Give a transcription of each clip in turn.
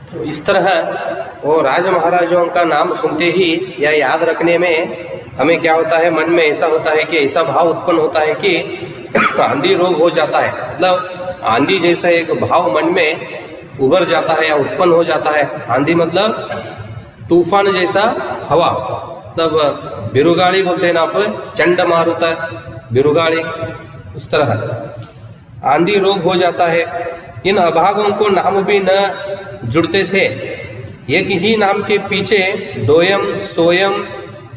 तो इस तरह वो राज महाराजाओं का नाम सुनते ही या याद रखने में हमें क्या होता है, मन में ऐसा होता है कि ऐसा भाव उत्पन्न होता है कि आंधी रोग हो जाता है। मतलब आंधी जैसा एक भाव मन में उभर जाता है या उत्पन्न हो जाता है। आंधी मतलब तूफान जैसा हवा, मतलब बिरुगाड़ी बोलते हैं ना आप, चंड मारुता बिरुगाड़ी, उस तरह आंधी रोग हो जाता है। इन अभागों को नाम भी न जुड़ते थे, एक ही नाम के पीछे दोयम सोयम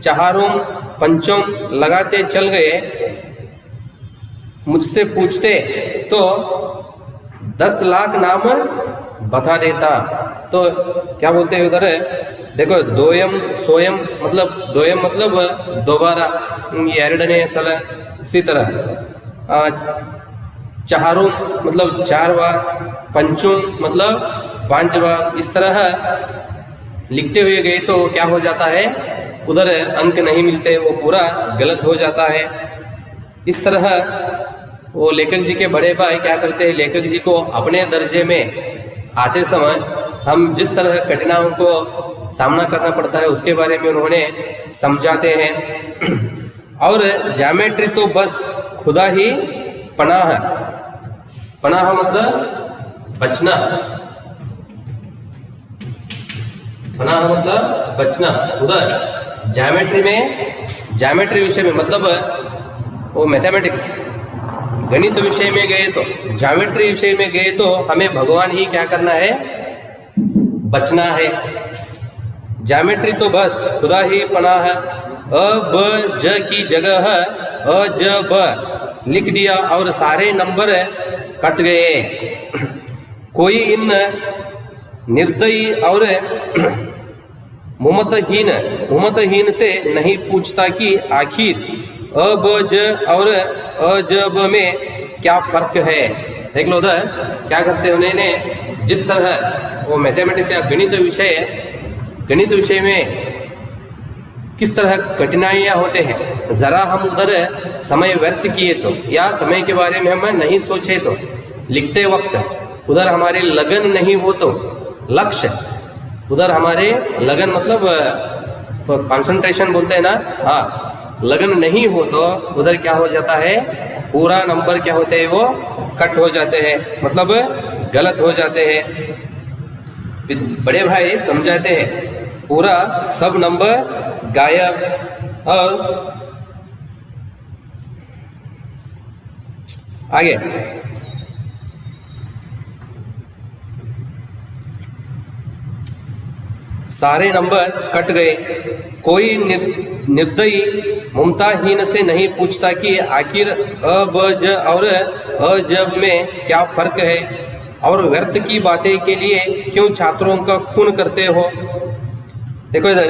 चहारुम पंचम लगाते चल गए। मुझसे पूछते तो 10 लाख नाम बता देता। तो क्या बोलते हैं उधर, देखो दोयम सोयम मतलब दोयम मतलब दोबारा, ಎರಡನೇ ಸಲ, उसी तरह चहारुम मतलब 4 बार, पंचम मतलब 5 बार। इस तरह लिखते हुए गए तो क्या हो जाता है, उधर अंक नहीं मिलते, वो पूरा गलत हो जाता है। इस तरह वो लेखक जी के बड़े भाई क्या करते हैं, लेखक जी को अपने दर्जे में आते समय हम जिस तरह कठिनाइयों को सामना करना पड़ता है उसके बारे में उन्होंने समझाते हैं। और ज्योमेट्री तो बस खुदा ही पनाह है। पनाह मतलब बचना, पनाह मतलब बचना। उधर ज्योमेट्री में, ज्योमेट्री विषय में मतलब वो मैथमेटिक्स गणित विषय में गए तो, ज्योमेट्री विषय में गए तो हमें भगवान ही क्या करना है, बचना है। ज्योमेट्री तो बस खुदा ही पनाह है। अ ब ज की जगह अ ज ब लिख दिया और सारे नंबर कट गए। कोई इन निर्दयी और मुमतहीन से नहीं पूछता कि आखिर अ ब ज और अ ज ब में क्या फर्क है। देख लो उधर क्या करते हैं, उन्होंने जिस तरह वो मैथमेटिक्स या गणित विषय में किस तरह कठिनाइयाँ होते हैं, ज़रा हम उधर समय व्यर्थ किए तो या समय के बारे में हम नहीं सोचे तो, लिखते वक्त उधर हमारे लगन नहीं हो तो, लक्ष्य उधर हमारे लगन मतलब कंसंट्रेशन बोलते हैं ना, हाँ, लगन नहीं हो तो उधर क्या हो जाता है, पूरा नंबर क्या होते हैं वो कट हो जाते हैं, मतलब गलत हो जाते हैं। बड़े भाई समझाते हैं पूरा सब नंबर गायब। और आगे सारे नंबर कट गए। कोई निर्दयी ममताहीन से नहीं पूछता कि आखिर अ ब ज और अ ज में क्या फर्क है, और व्यर्थ की बातें के लिए क्यों छात्रों का खून करते हो। देखो इधर,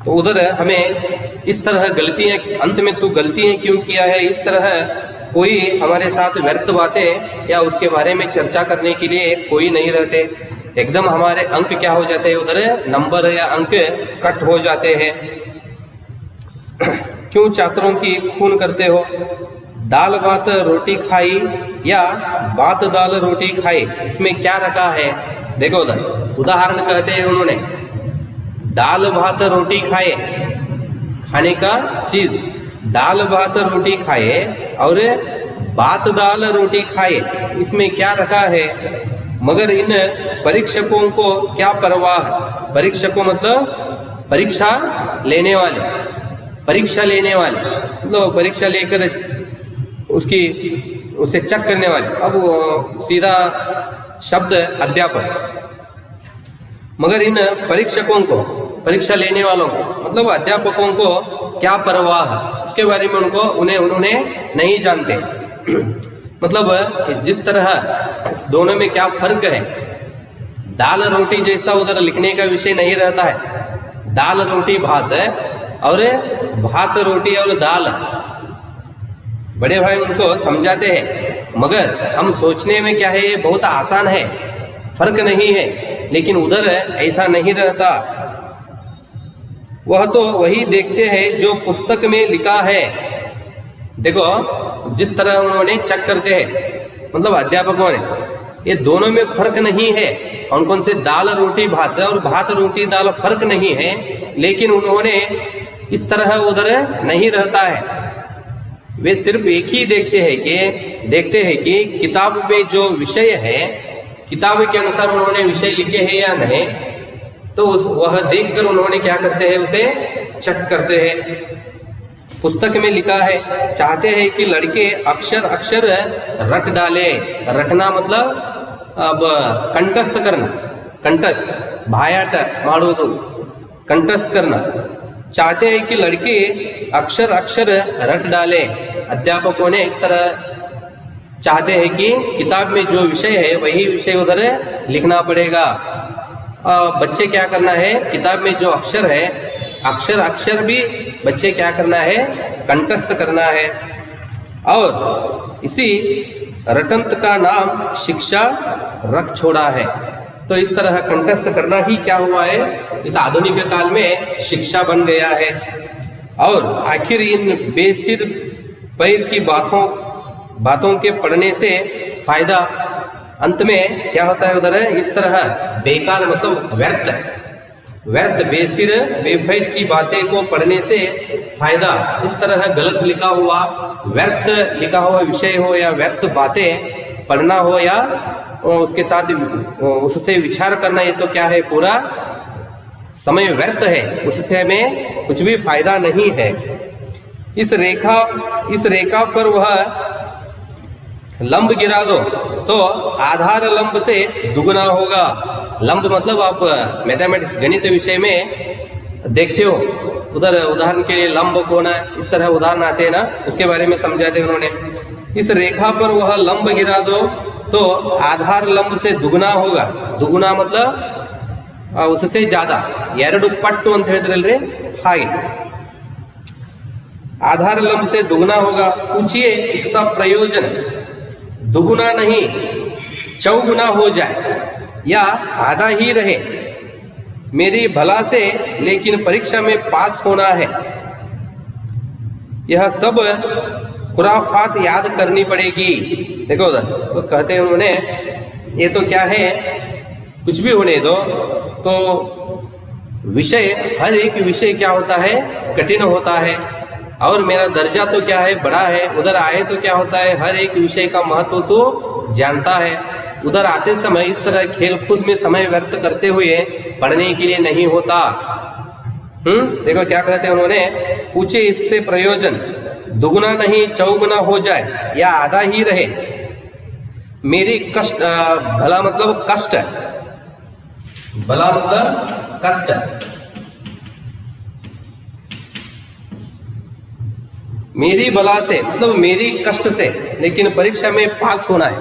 तो उधर हमें इस तरह गलतियां, अंत में तू गलतियां क्यों किया है, इस तरह कोई हमारे साथ व्यर्थ बातें या उसके बारे में चर्चा करने के लिए कोई नहीं रहते। एकदम हमारे अंक क्या हो जाते हैं, उधर नंबर या अंक कट हो जाते हैं। क्यों छात्रों की खून करते हो। दाल भात रोटी खाई या बात दाल रोटी खाई, इसमें क्या रखा है। देखो उधर उदाहरण कहते हैं उन्होंने, दाल भात रोटी खाए, खाने का चीज, दाल भात रोटी खाए और बात दाल रोटी खाए, इसमें क्या रखा है। मगर इन परीक्षकों को क्या परवाह। परीक्षकों मतलब परीक्षा लेने वाले, परीक्षा लेने वाले मतलब परीक्षा लेकर उसे चेक करने वाले। अब वो सीधा शब्द अध्यापक। मगर इन परीक्षकों को, परीक्षा लेने वालों को मतलब अध्यापकों को क्या परवाह है, उसके बारे में उन्होंने नहीं जानते। मतलब जिस तरह दोनों में क्या फर्क है। दाल रोटी जैसा उधर लिखने का विषय नहीं रहता है, दाल रोटी भात है और भात रोटी और दाल। बड़े भाई उनको समझाते हैं, मगर हम सोचने में क्या है, ये बहुत आसान है, फर्क नहीं है, लेकिन उधर ऐसा नहीं रहता। वह तो वही देखते हैं जो पुस्तक में लिखा है। देखो जिस तरह उन्होंने चेक करते हैं, मतलब अध्यापकों ने ये दोनों में फर्क नहीं है। कौन कौन से दाल रोटी भात और भात रोटी दाल फर्क नहीं है, लेकिन उन्होंने इस तरह उधर नहीं रहता है। वे सिर्फ एक ही देखते हैं कि किताब में जो विषय है, किताब के अनुसार उन्होंने विषय लिखे हैं या नहीं, तो वह देखकर उन्होंने क्या करते हैं, उसे चेक करते हैं। पुस्तक में लिखा है, चाहते हैं कि लड़के अक्षर अक्षर रट डाले। रटना मतलब अब कंठस्थ करना, कंठस्थ भायाट माडोदु, कंठस्थ करना। चाहते हैं कि लड़के अक्षर अक्षर रट डाले। अध्यापकों ने इस तरह चाहते हैं कि किताब में जो विषय है वही विषय उधर लिखना पड़ेगा। बच्चे क्या करना है, किताब में जो अक्षर है, अक्षर अक्षर भी बच्चे क्या करना है, कंठस्थ करना है। और इसी रटंत का नाम शिक्षा रख छोड़ा है। तो इस तरह कंठस्थ करना ही क्या हुआ है, इस आधुनिक काल में शिक्षा बन गया है। और आखिर इन बेसिर पैर की बातों के पढ़ने से फायदा अंत में क्या होता है उधर, इस तरह बेकार मतलब व्यर्थ बेसिर बेफैर की बातें को पढ़ने से फायदा, इस तरह गलत लिखा हुआ व्यर्थ लिखा हुआ विषय हो या व्यर्थ बातें पढ़ना हो या उसके साथ उससे विचार करना, ये तो क्या है, पूरा समय व्यर्थ है, उससे हमें कुछ भी फायदा नहीं है। इस रेखा पर वह लंब गिरा दो तो आधार लंब से दुगना होगा। लंब मतलब आप मैथमेटिक्स गणित विषय में देखते हो, उधर उदाहरण के लिए लंब कोण है, इस तरह उदाहरण आते हैं ना, उसके बारे में समझाते हैं उन्होंने। इस रेखा पर वह लंब गिरा दो तो आधार लंब से दुगना होगा। दुगुना मतलब उससे ज्यादा, ಎರಡು ಪಟ್ಟು ಅಂತ ಹೇಳಿದ್ರಲ್ರಿ ಹಾಗೆ आधार लंब से दुगना होगा। पूछिए इसका प्रयोजन, दुगुना नहीं चौगुना हो जाए या आधा ही रहे, मेरी भला से लेकिन परीक्षा में पास होना है। यह सब खुराफात याद करनी पड़ेगी। देखो उधर तो कहते हैं उन्होंने, ये तो क्या है, कुछ भी होने दो, तो विषय हर एक विषय क्या होता है, कठिन होता है। और मेरा दर्जा तो क्या है, बड़ा है। उधर आए तो क्या होता है, हर एक विषय का महत्व तो जानता है। उधर आते समय इस तरह खेल कूद में समय व्यर्थ करते हुए पढ़ने के लिए नहीं होता। देखो क्या कहते हैं उन्होंने, पूछे इससे प्रयोजन, दुगुना नहीं चौगुना हो जाए या आधा ही रहे, मेरी कष्ट भला मतलब कष्ट, भला मतलब कष्ट, मेरी भला से मतलब मेरी कष्ट से लेकिन परीक्षा में पास होना है।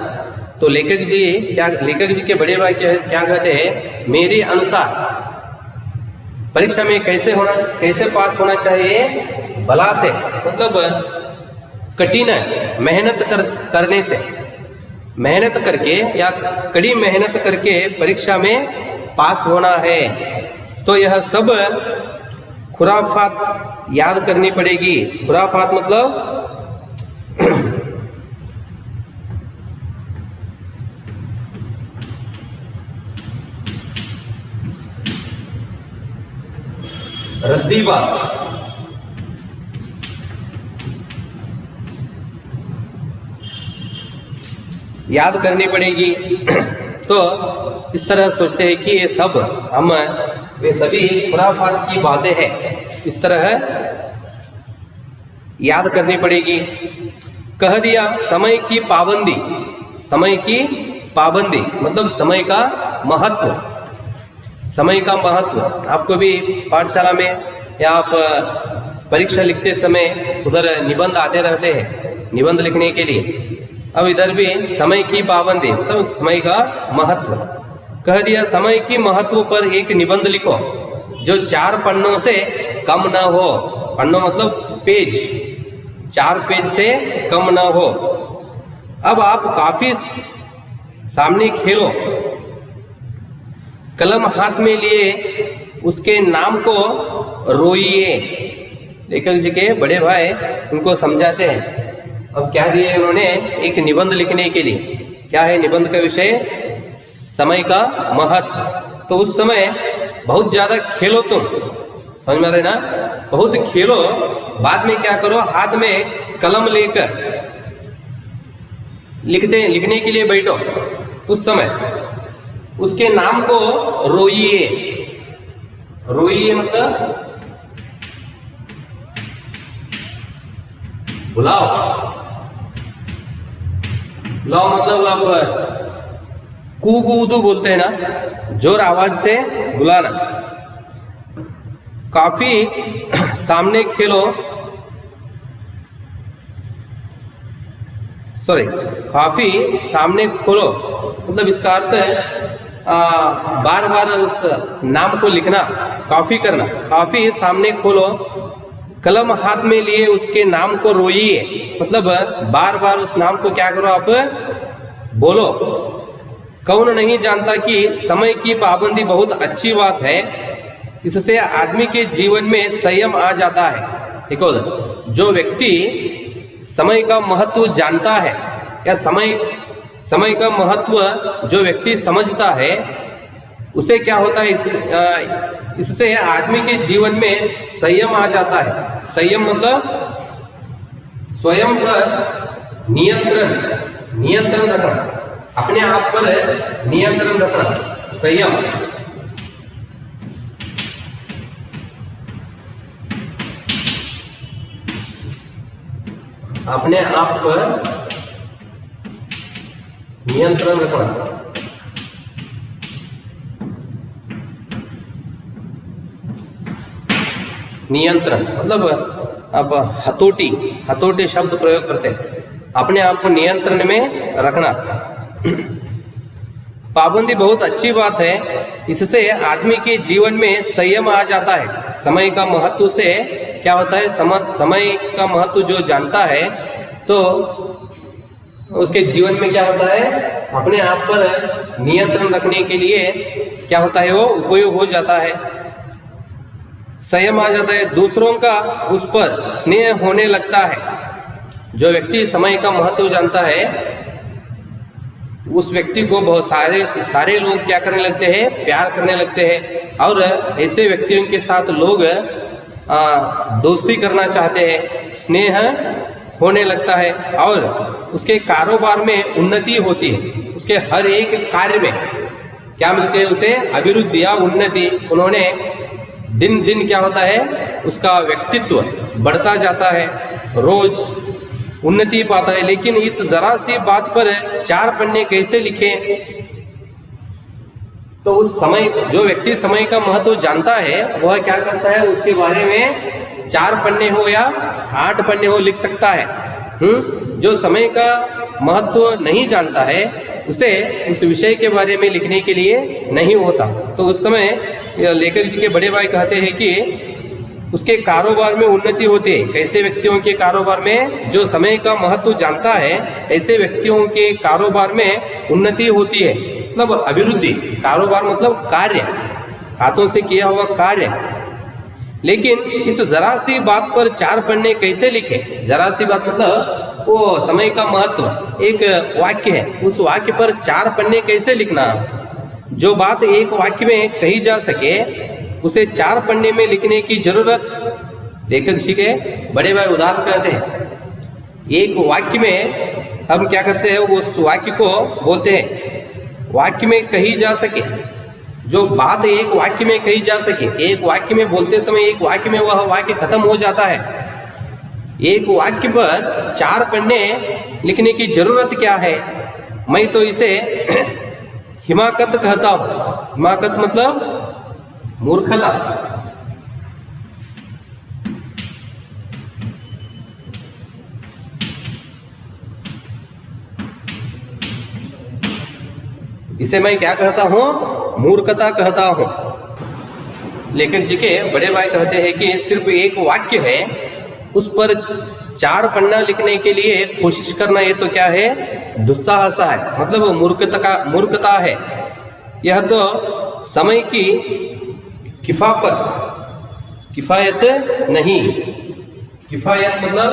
तो लेखक जी के बड़े भाई क्या कहते हैं, मेरे अनुसार परीक्षा में कैसे पास होना चाहिए, भला से मतलब कठिन मेहनत करने से, मेहनत करके या कड़ी मेहनत करके परीक्षा में पास होना है। तो यह सब खुराफात याद करनी पड़ेगी। खुराफात मतलब रद्दी बात, याद करनी पड़ेगी। तो इस तरह सोचते हैं कि ये सब वे सभी खुराफात की बातें हैं, इस तरह याद करनी पड़ेगी। कह दिया समय की पाबंदी, समय की पाबंदी मतलब समय का महत्व, समय का महत्व। आपको भी पाठशाला में या आप परीक्षा लिखते समय उधर निबंध आते रहते हैं, निबंध लिखने के लिए। अब इधर भी समय की पाबंदी मतलब समय का महत्व। कह दिया समय की महत्व पर एक निबंध लिखो जो 4 पन्नों से कम ना हो। पन्नों मतलब पेज, 4 पेज से कम ना हो। अब आप काफी सामने खेलो, कलम हाथ में लिए उसके नाम को रोइए। लेखक जी के बड़े भाई उनको समझाते हैं। अब क्या दिए उन्होंने, एक निबंध लिखने के लिए क्या है निबंध का विषय? समय का महत्व। तो उस समय बहुत ज्यादा खेलो तुम, समझ में आ रहे ना, बहुत खेलो, बाद में क्या करो, हाथ में कलम लेकर लिखने के लिए बैठो। उस समय उसके नाम को रोइए। रोइए मतलब बुलाओ। बुलाओ मतलब आप कूकूदू बोलते हैं ना, जोर आवाज से बुलाना। काफी सामने खेलो, सॉरी, काफी सामने खोलो, मतलब इसका अर्थ है बार बार उस नाम को लिखना, काफी करना। काफी सामने खोलो, कलम हाथ में लिए उसके नाम को रोइए, मतलब बार बार उस नाम को क्या करो, आप बोलो। कौन नहीं जानता कि समय की पाबंदी बहुत अच्छी बात है, इससे आदमी के जीवन में संयम आ जाता है। देखो, जो व्यक्ति समय का महत्व जानता है, या समय का महत्व जो व्यक्ति समझता है, उसे क्या होता है, इससे आदमी के जीवन में संयम आ जाता है। संयम मतलब स्वयं पर नियंत्रण रखना, अपने आप पर नियंत्रण रखना, संयम। अपने आप पर नियंत्रण रखना। नियंत्रण मतलब अब हथौटी शब्द प्रयोग करते हैं, अपने आप को नियंत्रण में रखना। पाबंदी बहुत अच्छी बात है, इससे आदमी के जीवन में संयम आ जाता है। समय का महत्व से क्या होता है, समय का महत्व जो जानता है, तो उसके जीवन में क्या होता है, अपने आप पर नियंत्रण रखने के लिए क्या होता है, वो उपयोग हो जाता है, संयम आ जाता है। दूसरों का उस पर स्नेह होने लगता है। जो व्यक्ति समय का महत्व जानता है, उस व्यक्ति को बहुत सारे लोग क्या करने लगते हैं, प्यार करने लगते हैं, और ऐसे व्यक्तियों के साथ लोग दोस्ती करना चाहते हैं, स्नेह होने लगता है, और उसके कारोबार में उन्नति होती है। उसके हर एक कार्य में क्या मिलते हैं उसे, अभिवृद्धि या उन्नति। उन्होंने दिन दिन क्या होता है, उसका व्यक्तित्व बढ़ता जाता है, रोज उन्नति पाता है। लेकिन इस जरा सी बात पर 4 पन्ने कैसे लिखें? तो उस समय जो व्यक्ति समय का महत्व जानता है, वह क्या करता है, उसके बारे में 4 पन्ने हो या 8 पन्ने हो लिख सकता है। जो समय का महत्व नहीं जानता है, उसे उस विषय के बारे में लिखने के लिए नहीं होता। तो उस समय लेखक जी के बड़े भाई कहते हैं कि उसके कारोबार में उन्नति होती है। कैसे व्यक्तियों के कारोबार में, जो समय का महत्व जानता है, ऐसे व्यक्तियों के कारोबार में उन्नति होती है, मतलब अभिवृद्धि। कारोबार मतलब कार्य, हाथों से किया हुआ कार्य। लेकिन इस जरा सी बात पर 4 पन्ने कैसे लिखे? जरा सी बात मतलब वो समय का महत्व, एक वाक्य है, उस वाक्य पर 4 पन्ने कैसे लिखना? जो बात एक वाक्य में कही जा सके, उसे 4 पन्ने में लिखने की जरूरत। लेखक जी के बड़े भाई उदाहरण कहते हैं, एक वाक्य में हम क्या करते हैं, उस वाक्य को बोलते हैं वाक्य में कही जा सके। जो बात एक वाक्य में कही जा सके, एक वाक्य में बोलते समय एक वाक्य में वह वाक्य खत्म हो जाता है। एक वाक्य पर 4 पन्ने लिखने की जरूरत क्या है? मैं तो इसे हिमाकत कहता हूं। हिमाकत मतलब मूर्खता। इसे मैं क्या कहता हूं? मूर्खता कहता हूं। लेखक जी के बड़े भाई कहते हैं कि सिर्फ एक वाक्य है, उस पर 4 पन्ना लिखने के लिए कोशिश करना, ये तो क्या है, दुस्साहस है, मतलब मूर्खता है। यह तो समय की किफायत नहीं। किफायत मतलब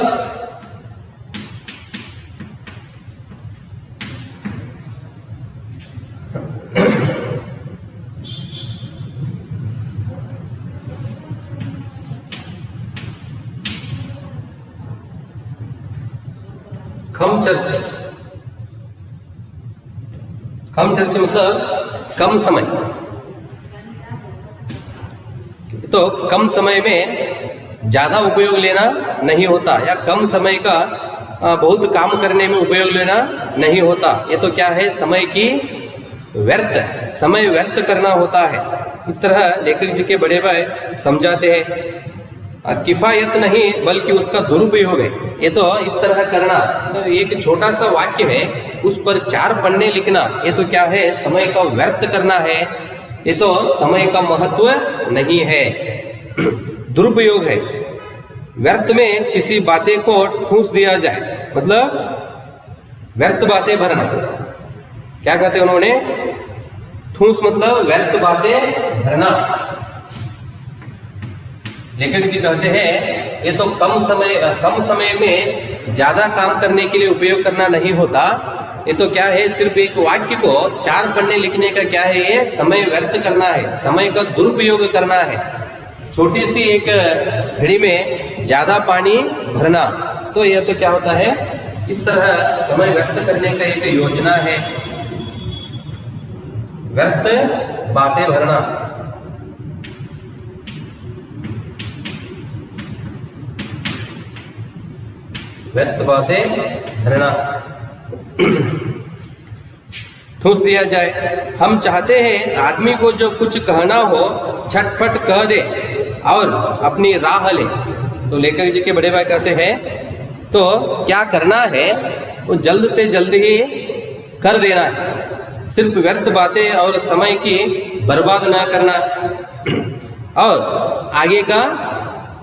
कम चर्चा, कम चर्चा मतलब कम समय। तो कम समय में ज्यादा उपयोग लेना नहीं होता, या कम समय का बहुत काम करने में उपयोग लेना नहीं होता। ये तो क्या है, समय की व्यर्थ, समय व्यर्थ करना होता है। इस तरह लेखक जी के बड़े भाई समझाते हैं। किफायत नहीं बल्कि उसका दुरुपयोग है। ये तो इस तरह करना, तो एक छोटा सा वाक्य है, उस पर 4 पन्ने लिखना, ये तो क्या है, समय का व्यर्थ करना है। ये तो समय का महत्व नहीं है, दुरुपयोग है। व्यर्थ में किसी बातें को ठूंस दिया जाए, मतलब व्यर्थ बातें भरना। क्या कहते हैं उन्होंने, ठूंस मतलब व्यर्थ बातें भरना। लेखक जी कहते हैं ये तो कम समय में ज्यादा काम करने के लिए उपयोग करना नहीं होता। ये तो क्या है, सिर्फ एक वाक्य को 4 पन्ने लिखने का क्या है, ये समय व्यर्थ करना है, समय का दुरुपयोग करना है। छोटी सी एक घड़ी में ज्यादा पानी भरना, तो यह तो क्या होता है, इस तरह समय व्यर्थ करने का एक योजना है, व्यर्थ बातें भरना। व्यर्थ बातें भरना, ठूंस दिया जाए। हम चाहते हैं आदमी को जो कुछ कहना हो झटपट कह दे और अपनी राह ले। तो लेखक जी के बड़े भाई कहते हैं तो क्या करना है, वो जल्द से जल्द ही कर देना है, सिर्फ व्यर्थ बातें और समय की बर्बाद ना करना, और आगे का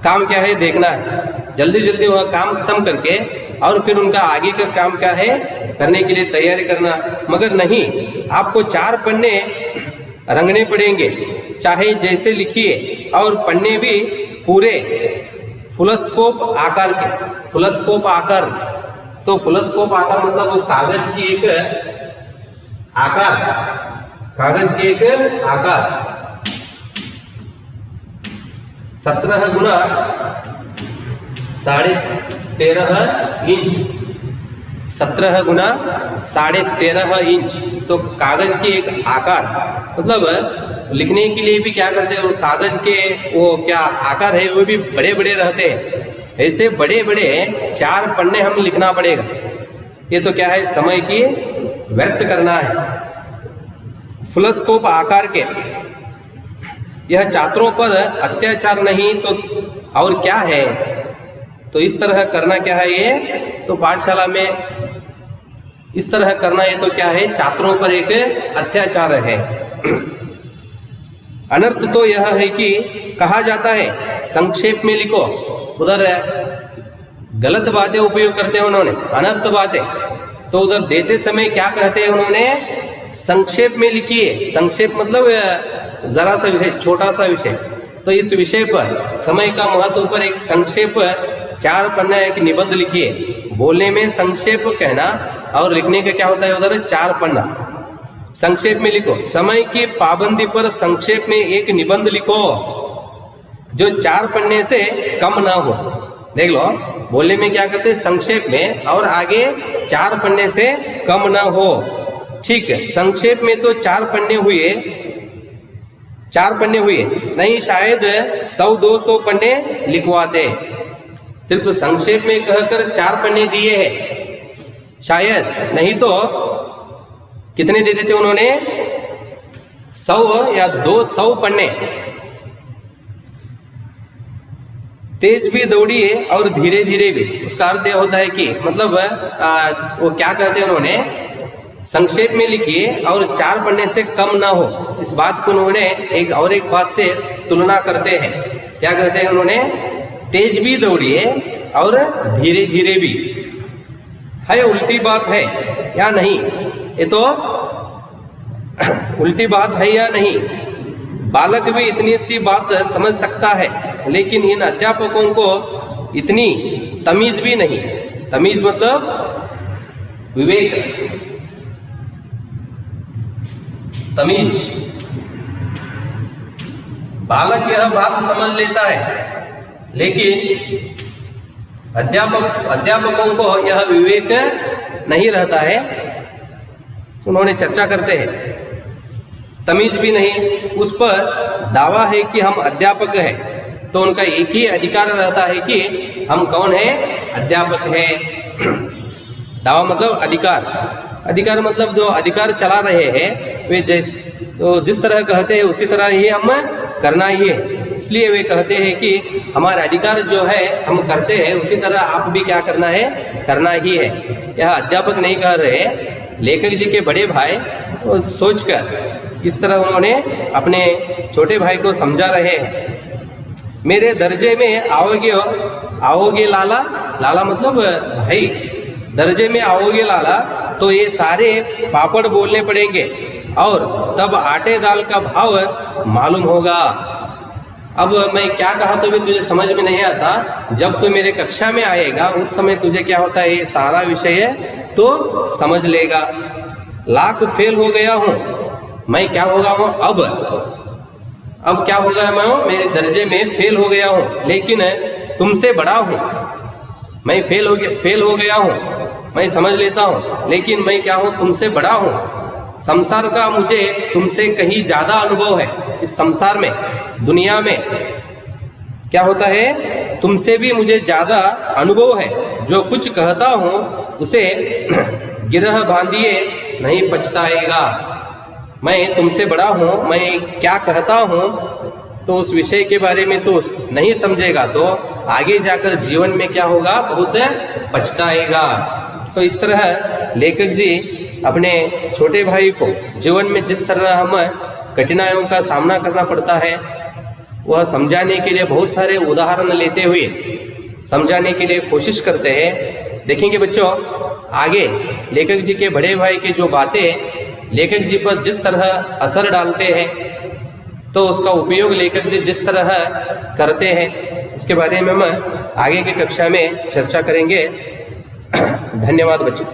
काम क्या है देखना है। जल्दी जल्दी वह काम खत्म करके और फिर उनका आगे का काम क्या है करने के लिए तैयारी करना। मगर नहीं, आपको 4 पन्ने रंगने पड़ेंगे, चाहे जैसे लिखिए, और पन्ने भी पूरे फुलस्कोप आकार के। फुलस्कोप आकार, तो फुलस्कोप आकार मतलब वो कागज की एक आकार, कागज की एक आकार 17 गुना 13.5 इंच, 17 गुना 13.5 इंच, तो कागज की एक आकार, मतलब लिखने के लिए भी क्या करते हैं, कागज के वो क्या आकार है वो भी बड़े बड़े रहते हैं। ऐसे बड़े बड़े 4 पन्ने हम लिखना पड़ेगा। ये तो क्या है, समय की व्यर्थ करना है। फुलस्कोप आकार के, यह छात्रों पर अत्याचार नहीं तो और क्या है। तो इस तरह करना क्या है, ये तो पाठशाला में इस तरह करना, ये तो क्या है, छात्रों पर एक अत्याचार है। अनर्थ तो यह है कि कहा जाता है संक्षेप में लिखो, उधर गलत बातें उपयोग करते हैं उन्होंने, अनर्थ बातें। तो उधर देते समय क्या कहते हैं उन्होंने, संक्षेप में लिखिए। संक्षेप मतलब जरा सा विषय, छोटा सा विषय। तो इस विषय पर, समय का महत्व पर एक संक्षेप 4 पन्ना एक निबंध लिखिए। बोलने में संक्षेप कहना और लिखने का क्या होता है उधर 4 पन्ना। संक्षेप में लिखो। समय की पाबंदी पर संक्षेप में एक निबंध लिखो जो 4 पन्ने से कम ना हो। देख लो, बोलने में क्या करते हैं संक्षेप में, और आगे 4 पन्ने से कम ना हो। ठीक है, संक्षेप में तो 4 पन्ने हुए, 4 पन्ने हुए नहीं, शायद 100-200 पन्ने लिखवाते। सिर्फ संक्षेप में कहकर 4 पन्ने दिए हैं, शायद नहीं तो कितने दे देते उन्होंने, 100 या 200 पन्ने। तेज भी दौड़िए और धीरे धीरे भी, उसका अर्थ यह होता है कि मतलब वो क्या कहते हैं उन्होंने, संक्षेप में लिखिए और 4 पन्ने से कम ना हो। इस बात को उन्होंने एक बात से तुलना करते हैं। क्या कहते हैं उन्होंने, तेज भी दौड़िए और धीरे धीरे भी। है उल्टी बात है या नहीं, ये तो उल्टी बात है या नहीं। बालक भी इतनी सी बात समझ सकता है, लेकिन इन अध्यापकों को इतनी तमीज भी नहीं। तमीज मतलब विवेक, तमीज। बालक यह बात समझ लेता है, लेकिन अध्यापकों को यह विवेक नहीं रहता है। उन्होंने चर्चा करते हैं, तमीज भी नहीं, उस पर दावा है कि हम अध्यापक हैं, तो उनका एक ही अधिकार रहता है कि हम कौन है, अध्यापक है। दावा मतलब अधिकार, अधिकार मतलब जो अधिकार चला रहे हैं वे जिस तरह कहते हैं उसी तरह ही हम करना ही है। इसलिए वे कहते हैं कि हमारा अधिकार जो है हम करते हैं, उसी तरह आप भी क्या करना है, करना ही है। यह अध्यापक नहीं कह रहे, लेखक जी के बड़े भाई सोचकर इस तरह उन्होंने अपने छोटे भाई को समझा रहे हैं। मेरे दर्जे में आओगे लाला, लाला मतलब भाई, दर्जे में आओगे लाला तो ये सारे पापड़ बोलने पड़ेंगे और तब आटे दाल का भाव मालूम होगा। अब मैं क्या कहा तो भी तुझे समझ में नहीं आता, जब तू मेरे कक्षा में आएगा उस समय तुझे क्या होता है, ये सारा विषय तो समझ लेगा। लाख फेल हो गया हूँ मैं, क्या होगा हूँ अब क्या होगा, मैं मेरे दर्जे में फेल हो गया हूँ, लेकिन तुमसे बड़ा हूँ। मैं फेल हो गया हूँ, मैं समझ लेता हूँ, लेकिन मैं क्या हूँ, तुमसे बड़ा हूँ। संसार का मुझे तुमसे कहीं ज्यादा अनुभव है। इस संसार में, दुनिया में क्या होता है, तुमसे भी मुझे ज्यादा अनुभव है। जो कुछ कहता हूँ उसे गिरह बांधिए नहीं पछताएगा। मैं तुमसे बड़ा हूँ, मैं क्या कहता हूँ तो उस विषय के बारे में तो नहीं समझेगा तो आगे जाकर जीवन में क्या होगा, बहुत पछताएगा। तो इस तरह लेखक जी अपने छोटे भाई को जीवन में जिस तरह हम कठिनाइयों का सामना करना पड़ता है वह समझाने के लिए बहुत सारे उदाहरण लेते हुए समझाने के लिए कोशिश करते हैं। देखेंगे बच्चों, आगे लेखक जी के बड़े भाई की जो बातें लेखक जी पर जिस तरह असर डालते हैं तो उसका उपयोग लेखक जी जिस तरह करते हैं उसके बारे में हम आगे की कक्षा में चर्चा करेंगे। धन्यवाद बच्चों।